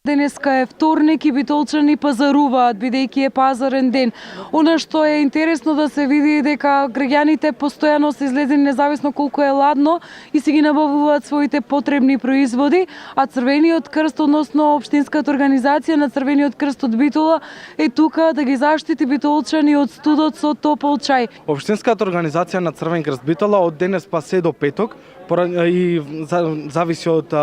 Денеска е вторник и битолчани пазаруваат, бидејќи е пазарен ден. Она што е интересно да се види дека граѓаните постојано се излезени независно колку е ладно и си ги набавуваат своите потребни производи, а Црвениот крст, односно општинската организација на Црвениот крст од Битола е тука да ги заштити битолчани од студот со топол чај. Општинската организација на Црвен крст Битола од денес па се до петок и зависи од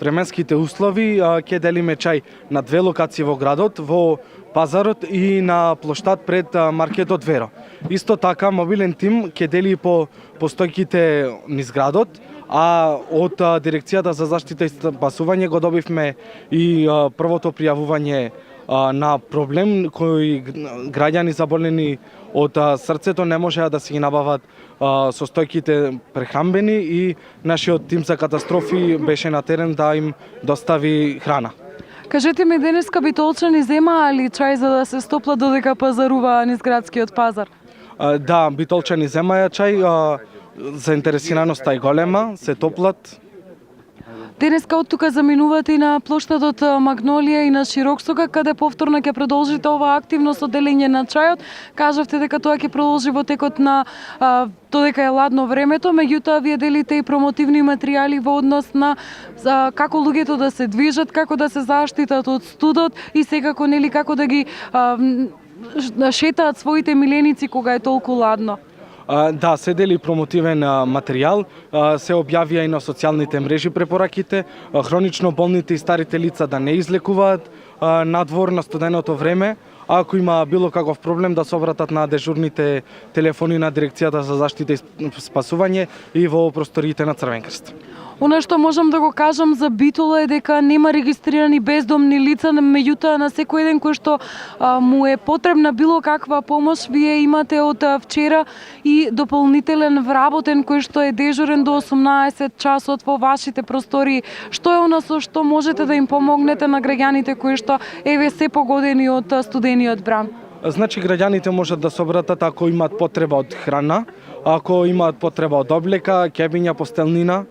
временските услови ќе делиме чај на две локации во градот, во пазарот и на плоштад пред маркетот Веро. Исто така мобилен тим ќе дели по постојките низ градот, а од дирекцијата за заштита и спасување го добивме и првото пријавување на проблем кои граѓани заболени од срцето не можеа да си ги набават состојките прехранбени и нашиот тим за катастрофи беше на терен да им достави храна. Кажете ми, денеска битолчани земаа ли чај за да се стопла додека пазаруваа низ градскиот пазар? Да, битолчани земаја чај, заинтересираноста е голема, се топлат. Денеска од тука заминувате и на плоштадот Магнолија и на Широксока, каде повторно ќе продолжите оваа активност од делење на чајот. Кажавте дека тоа ќе продолжи во текот на додека е ладно времето, меѓутоа вие делите и промотивни материјали во однос на како луѓето да се движат, како да се заштитат од студот и секако нели како да ги шетаат своите миленици кога е толку ладно. Да, се дели промотивен материјал, се објавија и на социјалните мрежи препораките, хронично болните и старите лица да не излекуваат надвор на студеното време, а ако има било каков проблем да се обратат на дежурните телефони на дирекцијата за заштита и спасување и во просториите на Црвен крст. Она што можам да го кажам за Битола е дека нема регистрирани бездомни лица, меѓутоа на секој еден кој што му е потребна било каква помош, вие имате од вчера и дополнителен вработен кој што е дежурен до 18 часот во вашите простории. Што е она со што можете да им помогнете на граѓаните кои што еве се погодени од студениот бран? Значи граѓаните можат да се обратат ако имаат потреба од храна, ако имаат потреба од облека, ќебиња, постелнина,